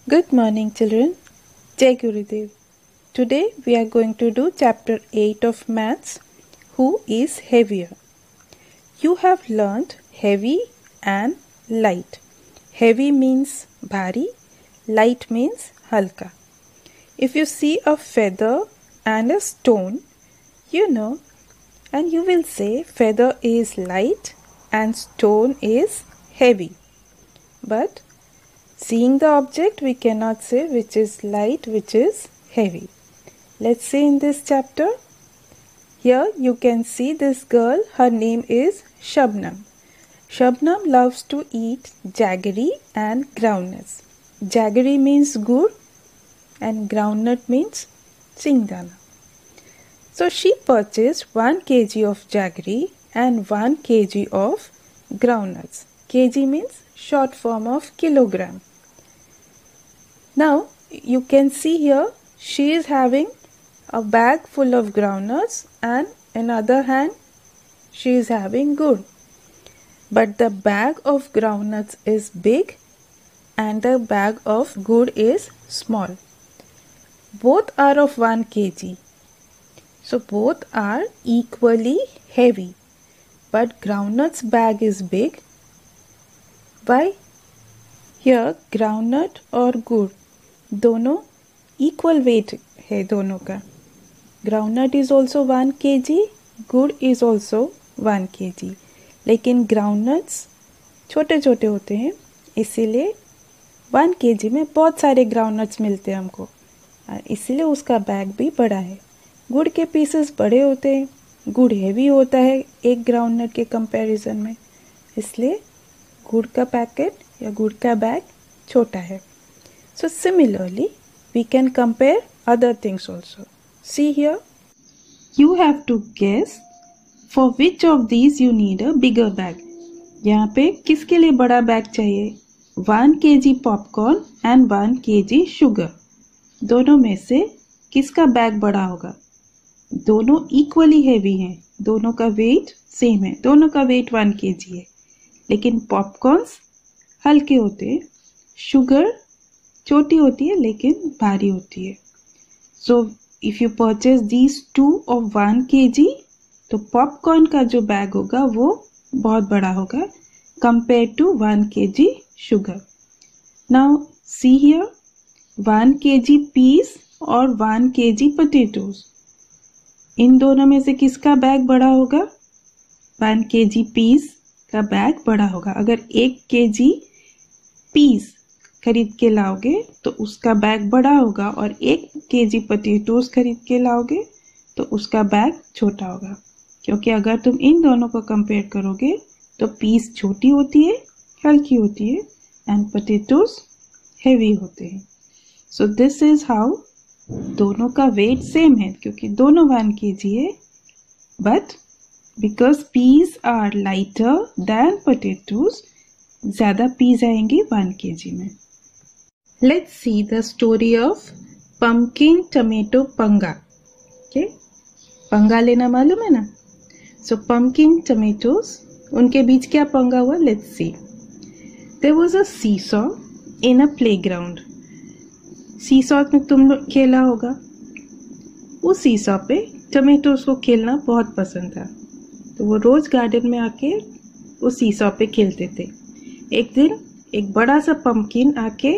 Good morning, children. Jai Gurudev. Today we are going to do chapter 8 of Maths. Who is heavier? You have learnt heavy and light. Heavy means bhari, light means halka. If you see a feather and a stone, you know, and you will say feather is light and stone is heavy. But seeing the object, we cannot say which is light, which is heavy. Let's see in this chapter. Here you can see this girl. Her name is Shabnam. Shabnam loves to eat jaggery and groundnuts. Jaggery means gur and groundnut means chingdana. So she purchased 1 kg of jaggery and 1 kg of groundnuts. Kg means short form of kilogram. Now you can see here she is having a bag full of groundnuts and in other hand she is having gur. But the bag of groundnuts is big and the bag of gur is small. Both are of 1 kg. So both are equally heavy. But groundnuts bag is big. Why? Here groundnut और गुड़ दोनों equal weight है दोनों का. Groundnut is also 1 kg, गुड़ is also 1 kg. लेकिन groundnuts छोटे छोटे होते हैं, इसीलिए 1 kg में बहुत सारे groundnuts मिलते हैं हमको, इसीलिए उसका बैग भी बड़ा है. गुड़ के पीसेस बड़े होते हैं, गुड़ हेवी होता है एक groundnut के कंपैरिजन में, इसलिए गुड़ का पैकेट या गुड़ का बैग छोटा है. So similarly, we can compare other things also. See here, you have to guess for which of these you need a bigger bag. यहाँ पे किसके लिए बड़ा बैग चाहिए? 1 kg popcorn and 1 kg sugar. दोनों में से किसका बैग बड़ा होगा? दोनों इक्वली हैवी हैं, दोनों का वेट सेम है, दोनों का वेट 1 kg है. लेकिन पॉपकॉर्न्स हल्के होते हैं, शुगर छोटी होती है लेकिन भारी होती है. So if you purchase these 2 of 1 kg, तो पॉपकॉर्न का जो बैग होगा वो बहुत बड़ा होगा compare to 1 kg sugar. Now see here, 1 kg peas और 1 kg पोटैटोज, इन दोनों में से किसका बैग बड़ा होगा? 1 kg पीस का बैग बड़ा होगा. अगर 1 kg पीस खरीद के लाओगे तो उसका बैग बड़ा होगा और 1 kg पोटैटोज खरीद के लाओगे तो उसका बैग छोटा होगा. क्योंकि अगर तुम इन दोनों को कंपेयर करोगे तो पीस छोटी होती है, हल्की होती है एंड पोटैटोज हेवी होते हैं. सो दिस इज हाउ दोनों का वेट सेम है क्योंकि दोनों 1 kg है, but because peas are lighter than potatoes, ज़्यादा peas आएंगे 1 kg में. Let's see the story of pumpkin tomato panga. Okay, पंगा लेना मालूम है ना? So pumpkin tomatoes, उनके बीच क्या पंगा हुआ? Let's see. There was a seesaw in a playground. Seesaw में तुम लोग खेला होगा. उस सीसॉ पे टमेटोज को खेलना बहुत पसंद था, तो वो रोज गार्डन में आके उस सीसॉ पे खेलते थे. एक दिन एक बड़ा सा पंपकिन आके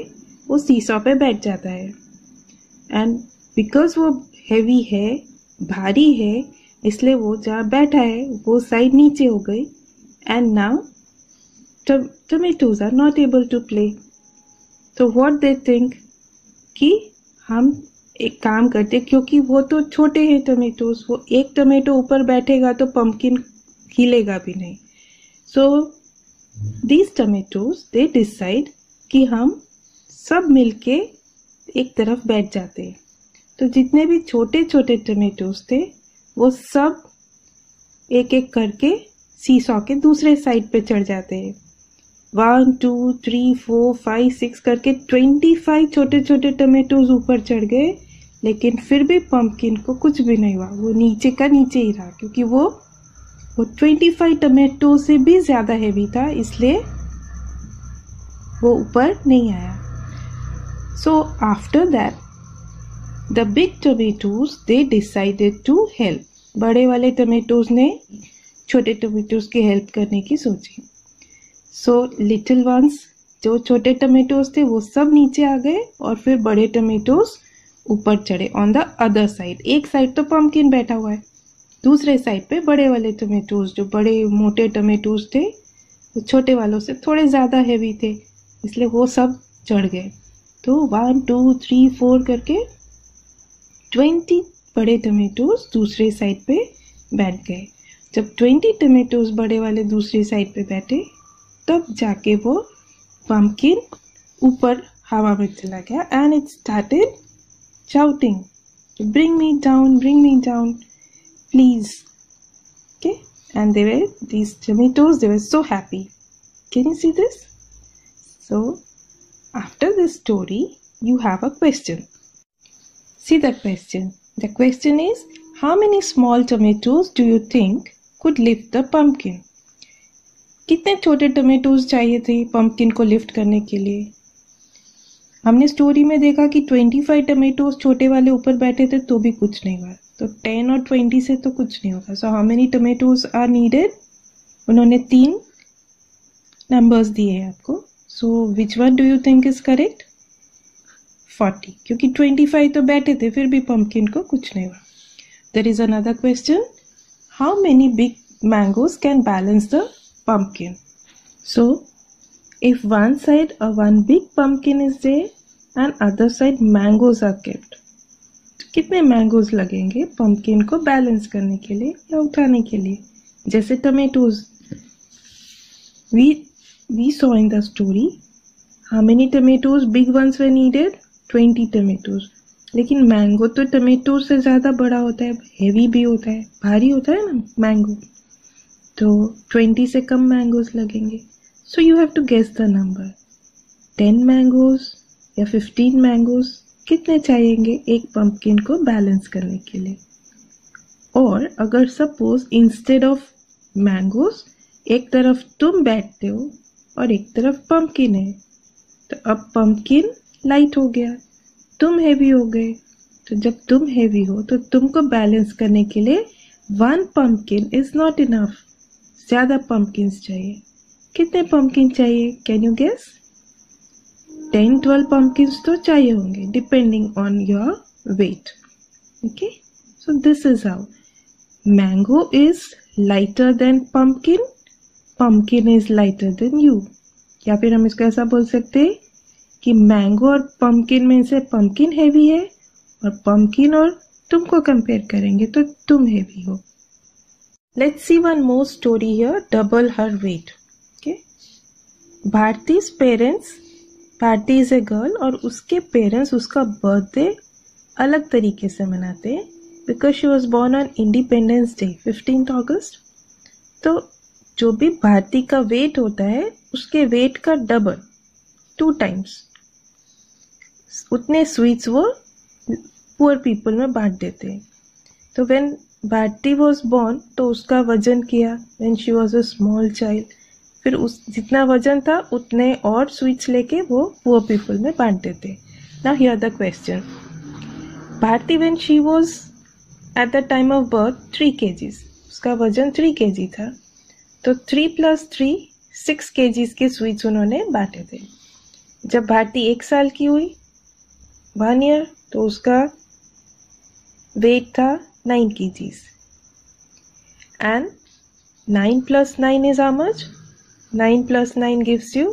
उस सीसॉ पे बैठ जाता है एंड बिकॉज वो हेवी है, भारी है, इसलिए वो जहाँ बैठा है वो साइड नीचे हो गई and now tomatoes are not able to play. तो व्हाट दे थिंक कि हम एक काम करते, क्योंकि वो तो छोटे हैं टमेटोज, वो एक टमेटो ऊपर बैठेगा तो पंपकिन हिलेगा भी नहीं. So these tomatoes they decide कि हम सब मिलके एक तरफ बैठ जाते हैं. तो जितने भी छोटे छोटे टमेटोज थे वो सब एक एक करके सीसॉ के दूसरे साइड पे चढ़ जाते हैं. 1 2 3 4 5 6 करके 25 छोटे छोटे टमेटोज ऊपर चढ़ गए, लेकिन फिर भी पंपकिन को कुछ भी नहीं हुआ. वो नीचे का नीचे ही रहा क्योंकि वो 25 टमेटो से भी ज़्यादा हैवी था, इसलिए वो ऊपर नहीं आया. So after that, the big tomatoes they decided to help. बड़े वाले tomatoes ने छोटे tomatoes की help करने की सोची. So little ones, जो छोटे tomatoes थे वो सब नीचे आ गए और फिर बड़े tomatoes ऊपर चढ़े ऑन द अदर साइड. एक साइड तो पम्पकिन बैठा हुआ है, दूसरे साइड पे बड़े वाले टमेटोज, जो बड़े मोटे टमेटोज थे वो छोटे वालों से थोड़े ज़्यादा हैवी थे, इसलिए वो सब चढ़ गए. तो 1 2 3 4 करके 20 बड़े टमेटोज दूसरे साइड पे बैठ गए. जब 20 टमेटोज बड़े वाले दूसरी साइड पे बैठे तब जाके वो पम्पकिन ऊपर हवा में चला गया and it started shouting, bring me down, please. Okay, and these tomatoes, they were so happy. Can you see this? So after this story you have a question. See the question. The question is, how many small tomatoes do you think could lift the pumpkin? कितने छोटे tomatoes चाहिए थे pumpkin को lift करने के लिए? हमने story में देखा कि 25 टमेटोज छोटे वाले ऊपर बैठे थे तो भी कुछ नहीं हुआ, तो 10 और 20 से तो कुछ नहीं होगा. So how many tomatoes are needed? उन्होंने 3 नंबर्स दिए हैं आपको. So which one do you think is correct? 40, क्योंकि 25 तो बैठे थे फिर भी पम्पकिन को कुछ नहीं हुआ. There is another question, how many big mangoes can balance the pumpkin? So if one side one big pumpkin is there and other side mangoes are kept, तो कितने मैंगोज लगेंगे पम्पकिन को बैलेंस करने के लिए या उठाने के लिए? जैसे tomatoes, we saw in the story how many tomatoes big ones were needed? 20 tomatoes. लेकिन मैंगो तो टमेटो से ज़्यादा बड़ा होता है, हेवी भी होता है, भारी होता है ना मैंगो, तो 20 से कम मैंगोज लगेंगे. So you have to guess the number. 10 mangoes या 15 mangoes कितने चाहिएंगे एक पम्पकिन को बैलेंस करने के लिए? और अगर सपोज इंस्टेड ऑफ मैंगोज एक तरफ तुम बैठते हो और एक तरफ पम्पकिन है, तो अब पम्पकिन लाइट हो गया, तुम हेवी हो गए. तो जब तुम हेवी हो तो तुमको बैलेंस करने के लिए 1 pumpkin इज नॉट इनफ, ज़्यादा पम्पकिन्स चाहिए. कितने पम्पकिन चाहिए? Can you guess? 10-12 पम्पकिन्स तो चाहिए होंगे depending on your weight. Okay, so this is how mango is lighter than pumpkin, pumpkin is lighter than you. या फिर हम इसको ऐसा बोल सकते हैं कि मैंगो और पम्पकिन में से पम्पकिन हैवी है और पम्पकिन और तुमको कंपेयर करेंगे तो तुम हैवी हो. Let's see one more story here, double her weight. Bharati's parents, Bharati is a girl और उसके पेरेंट्स उसका बर्थडे अलग तरीके से मनाते हैं because she was born on independence day 15 अगस्त. तो जो भी भारती का वेट होता है उसके वेट का डबल 2 times उतने स्वीट्स वो पुअर पीपल में बांट देते हैं. तो व्हेन भारती वॉज बॉर्न तो उसका वजन किया when she was a small child, फिर उस जितना वजन था उतने और स्वीट्स लेके वो पुअर पीपल में बांट देते. Now here the question, Bharti when she was at the time of birth 3 kgs, उसका वजन 3 kg था, तो 3 + 3 6 kgs के स्वीट्स उन्होंने बांटे थे. जब भारती 1 साल की हुई 1 year, तो उसका वेट था 9 kgs and 9 + 9 is how much? 9 + 9 gives you,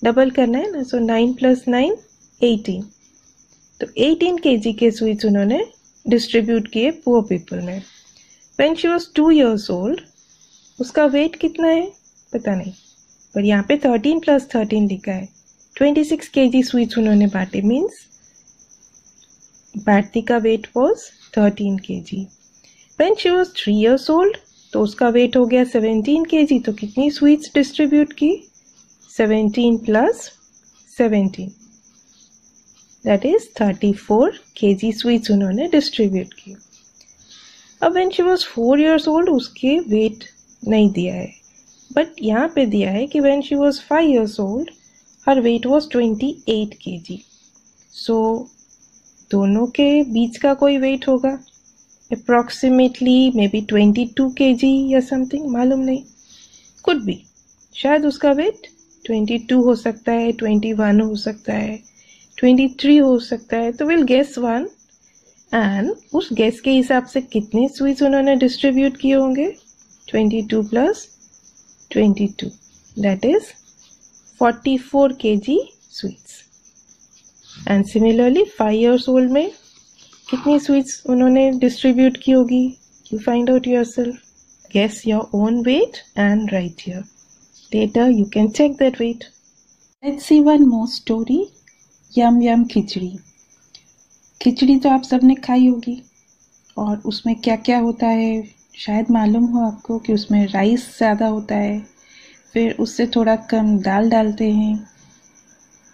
double करना है ना, सो 9 + 9 18. तो 18 kg के स्वीट्स उन्होंने डिस्ट्रीब्यूट किए पुअर पीपल में. When she was 2 years old, उसका वेट कितना है पता नहीं, पर यहाँ पे 13 + 13 लिखा है. 26 kg स्वीट्स उन्होंने बांटे, मीन्स भारती का wait was 13 kg. When she was 3 years old, तो उसका वेट हो गया 17 kg. तो कितनी स्वीट्स डिस्ट्रीब्यूट की? 17 + 17, दैट इज 34 kg स्वीट्स उन्होंने डिस्ट्रीब्यूट की. अब when she was 4 years old, उसके वेट नहीं दिया है, बट यहाँ पे दिया है कि when she was 5 years old, her wait was 28 kg. सो दोनों के बीच का कोई वेट होगा, अप्रॉक्सीमेटली मे बी 22 kg या समथिंग, मालूम नहीं, कुड बी, शायद उसका वेट 22 हो सकता है, 21 हो सकता है, 23 हो सकता है। तो विल गेस वन, एंड उस गेस के हिसाब से कितने स्वीट्स उन्होंने डिस्ट्रीब्यूट किए होंगे, 22 plus 22, that is 44 kg sweets. And similarly 5 years old में कितनी स्वीट्स उन्होंने डिस्ट्रीब्यूट की होगी, you find out yourself, guess your own weight and write here, later you can check that weight. Let's see one more story, यम यम खिचड़ी। खिचड़ी तो आप सबने खाई होगी, और उसमें क्या क्या होता है शायद मालूम हो आपको कि उसमें राइस ज़्यादा होता है, फिर उससे थोड़ा कम दाल डालते हैं,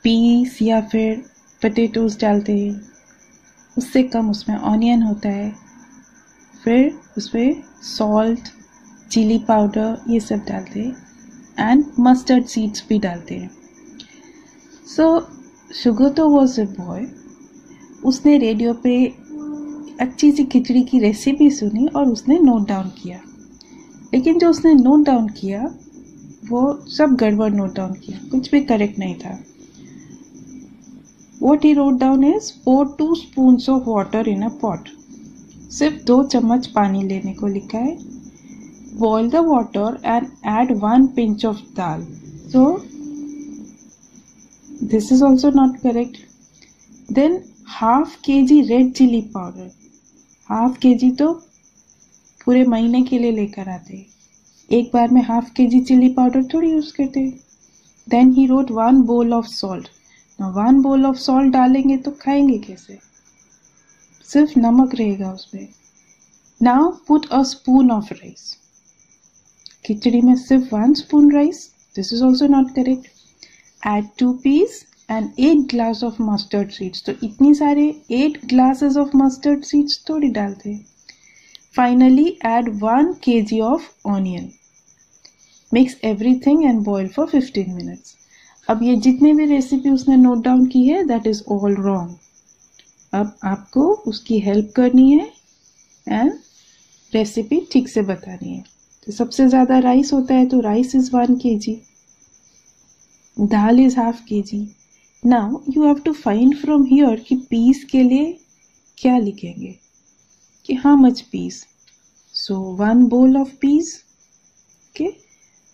पीस या फिर पोटैटोज डालते हैं, उससे कम उसमें ऑनियन होता है, फिर उसमें सॉल्ट, चिली पाउडर ये सब डालते हैं, एंड मस्टर्ड सीड्स भी डालते हैं। सो सुगतो वॉज अ बॉय, उसने रेडियो पे अच्छी सी खिचड़ी की रेसिपी सुनी और उसने नोट डाउन किया, लेकिन जो उसने नोट डाउन किया वो सब गड़बड़ नोट डाउन किया, कुछ भी करेक्ट नहीं था। What he wrote down is pour 2 spoons of water in a pot. सिर्फ 2 चम्मच पानी लेने को लिखा है। Boil the water and add 1 pinch of dal. So this is also not correct. Then half kg red chili powder. half kg तो पूरे महीने के लिए लेकर आते, एक बार में half kg चिली पाउडर थोड़ी यूज करते। Then he wrote 1 bowl of salt. Now 1 bowl of salt डालेंगे तो खाएंगे कैसे, सिर्फ नमक रहेगा उसमें। Now put a spoon of rice. खिचड़ी में सिर्फ 1 spoon rice, this is also not correct. Add 2 peas and 8 glass of mustard seeds, तो इतनी सारे 8 glasses of mustard seeds थोड़ी डालते। Finally add 1 kg of onion, mix everything and boil for 15 minutes। अब ये जितने भी रेसिपी उसने नोट डाउन की है दैट इज ऑल रॉन्ग। अब आपको उसकी हेल्प करनी है एंड रेसिपी ठीक से बतानी है। तो सबसे ज़्यादा राइस होता है तो rice is 1 kg, dal is half kg। Now you have to find from here कि पीस के लिए क्या लिखेंगे, कि how much peas. So 1 bowl of peas, okay.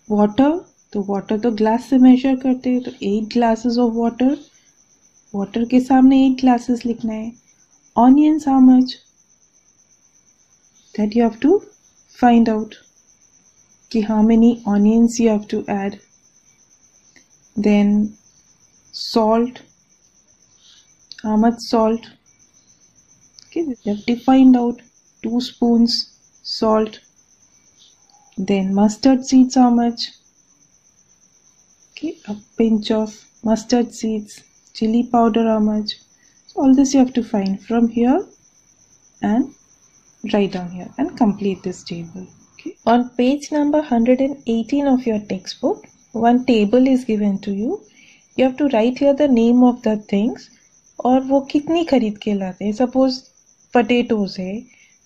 Water, तो वाटर तो ग्लास से मेजर करते हैं, तो 8 glasses ऑफ वाटर, वाटर के सामने 8 glasses लिखना है। Onions how much, that you have to find out कि how many onions you have to add. Then salt, how much salt, okay, you have to find out 2 spoons salt. Then mustard seeds how much, okay, a pinch of mustard seeds. Chili powder how much, so all this you have to find from here and write down here and complete this table. On page number 118 of your textbook, one table is given to you. You have to write here the name of the things और वो कितनी खरीद के लाते हैं। Suppose potatoes है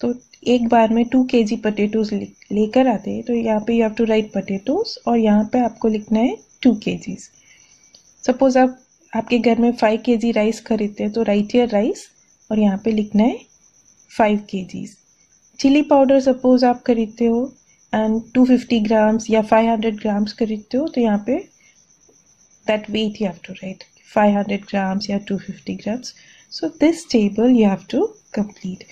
तो एक बार में 2 kg पोटैटोज लेकर आते हैं, तो यहाँ पे you have to write potatoes और यहाँ पे आपको लिखना है 2 kg। सपोज आप आपके घर में 5 kg राइस खरीदते हैं तो राइट हियर राइस और यहाँ पे लिखना है 5 kg। चिली पाउडर सपोज आप खरीदते हो एंड 250 grams या 500 grams खरीदते हो, तो यहाँ पे that weight you have to write 500 grams या 250 grams। So this table you have to complete.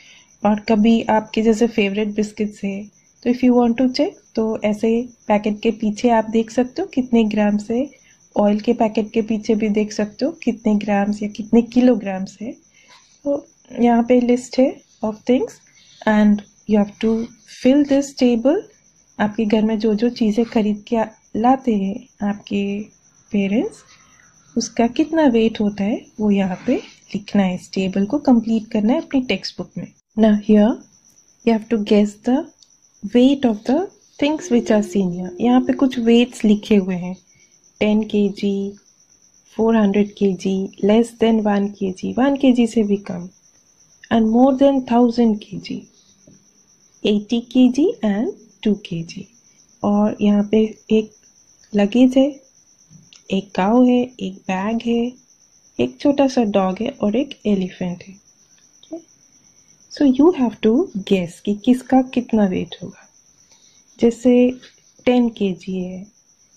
और कभी आपके जैसे फेवरेट बिस्किट्स है तो if you want to check तो ऐसे पैकेट के पीछे आप देख सकते हो कितने ग्राम्स है, ऑयल के पैकेट के पीछे भी देख सकते हो कितने ग्राम्स या कितने किलोग्राम्स है। तो यहाँ पे लिस्ट है of things and you have to fill this table. आपके घर में जो जो चीज़ें खरीद के लाते हैं आपके पेरेंट्स, उसका कितना वेट होता है वो यहाँ पे लिखना है, इस टेबल को कंप्लीट करना है अपनी टेक्स्ट बुक में। Now here you have to guess the weight of the things which are seen here. यहाँ पे कुछ वेट्स लिखे हुए हैं, 10 kg, 400 kg, less than 1 kg, 1 kg से भी कम, and more than 1000 kg, 80 kg and 2 kg. और यहाँ पे एक लगेज है, एक काऊ है, एक बैग है, एक छोटा सा डॉग है और एक एलिफेंट है. So you have to guess कि किसका कितना वेट होगा. जैसे 10 kg है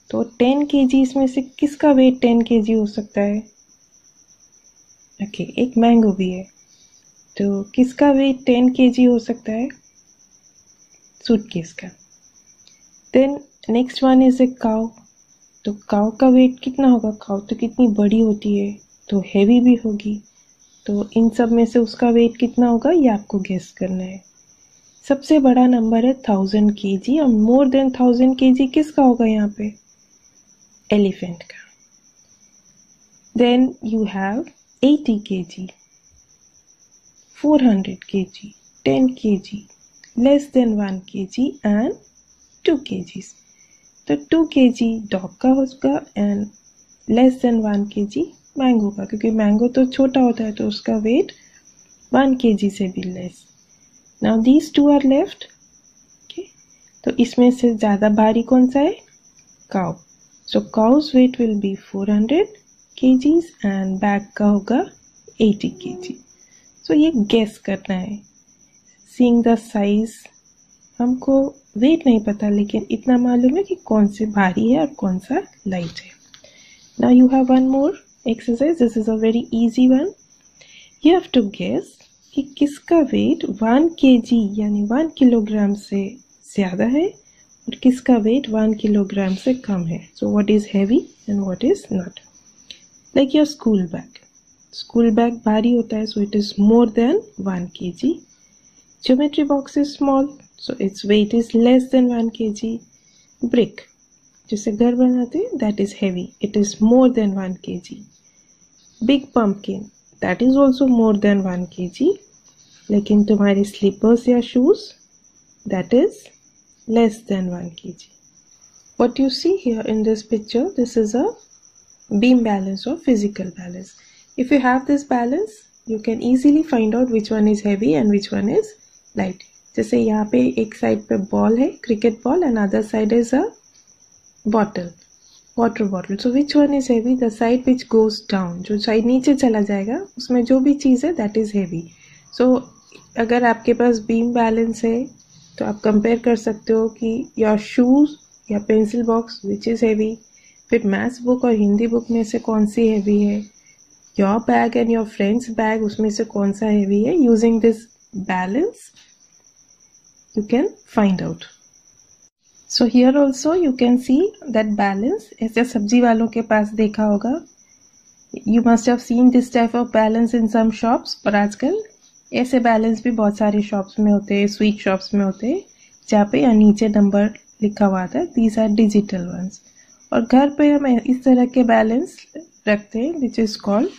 तो 10 kg इसमें से किसका वेट 10 kg हो सकता है. ओके, एक मैंगो भी है तो किसका वेट 10 kg हो सकता है. सूटकेस का. Then next one is a cow. तो काऊ का वेट कितना होगा. काऊ तो कितनी बड़ी होती है तो हैवी भी होगी. तो इन सब में से उसका वेट कितना होगा ये आपको गेस करना है. सबसे बड़ा नंबर है 1000 kg और मोर देन 1000 kg किसका होगा यहाँ पे. एलिफेंट का. Then you have 80 kg, 400 kg, 10 kg, less than 1 kg and 2 kg. तो 2 kg डॉग का होगा and less than 1 kg mango का, क्योंकि मैंगो तो छोटा होता है तो उसका वेट 1 kg से भी less. Now these two are left. तो इसमें से ज़्यादा भारी कौन सा है. Cow. So cow's weight will be 400 kgs and bag का होगा 80 kg. सो ये गेस करना है. सीइंग द साइज, हमको वेट नहीं पता लेकिन इतना मालूम है कि कौन से भारी है और कौन सा लाइट है. Now you have one more exercise. This is a very easy one. You have to guess कि किसका वेट 1 kg यानी 1 किलोग्राम से ज़्यादा है और किसका वेट 1 किलोग्राम से कम है. So what is heavy and what is not. Like your school bag. School bag भारी होता है so it is more than 1 kg. Geometry box is small so its weight is less than 1 kg. Brick जिससे घर बनाते हैं that is heavy. It is more than 1 kg. Big pumpkin that is also more than 1 kg. लेकिन तुम्हारी slippers या shoes that is less than 1 kg. What you see here in this picture, this is a beam balance or physical balance. If you have this balance, you can easily find out which one is heavy and which one is light. जैसे यहाँ पे एक side पे ball है, cricket ball, and other side is a bottle, water bottle. So which one is heavy? The side which goes down, जो side नीचे चला जाएगा उसमें जो भी चीज़ है that is heavy. So अगर आपके पास बीम बैलेंस है तो आप कंपेयर कर सकते हो कि योर शूज या pencil box which is heavy, फिर मैथ्स बुक और हिंदी बुक में से कौन सी हैवी है, your bag and your friends bag उसमें से कौन सा हैवी है. Using this balance you can find out. So here also you can see that balance. ऐसे सब्जी वालों के पास देखा होगा, you must have seen this type of balance in some shops. पर आजकल ऐसे बैलेंस भी बहुत सारे शॉप्स में होते हैं, स्वीट शॉप्स में होते हैं, जहाँ पे या नीचे नंबर लिखा हुआ आता है. These are digital ones. और घर पे हम इस तरह के बैलेंस रखते हैं which is called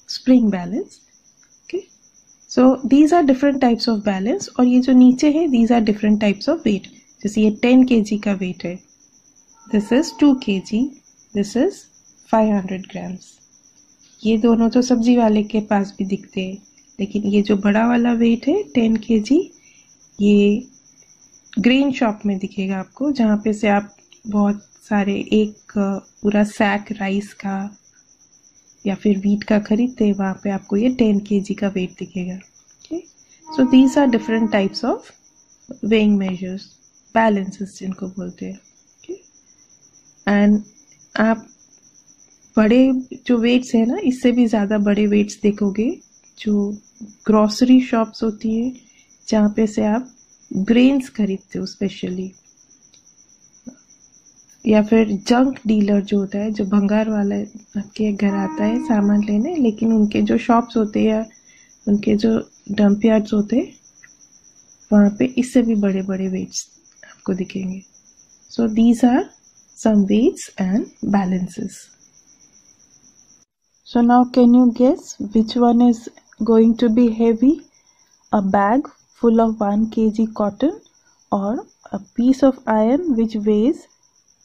spring balance. So these are different types of balance. और ये जो नीचे है these are different types of weight. जैसे ये 10 kg का weight है, this is 2 kg, this is 500 grams. ये दोनों तो सब्जी वाले के पास भी दिखते हैं, लेकिन ये जो बड़ा वाला weight है 10 kg, ये ग्रेन शॉप में दिखेगा आपको, जहाँ पे से आप बहुत सारे एक पूरा सैक राइस का या फिर वीट का खरीदते हैं, वहाँ पे आपको ये 10 kg का वेट दिखेगा. So these are different types of weighing measures, balances जिनको बोलते हैं. एंड आप बड़े जो वेट्स है ना, इससे भी ज़्यादा बड़े वेट्स देखोगे जो ग्रॉसरी शॉप्स होती है, जहाँ पे से आप ग्रेन्स खरीदते हो स्पेशली, या फिर जंक डीलर जो होता है, जो भंगार वाला आपके घर आता है सामान लेने, लेकिन उनके जो शॉप्स होते हैं, उनके जो डंप यार्ड्स होते हैं, वहाँ पे इससे भी बड़े बड़े वेट्स आपको दिखेंगे. So these are some weights and balances. So now can you guess which one is going to be heavy, a bag full of 1 kg cotton or a piece of iron which weighs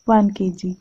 1 kg.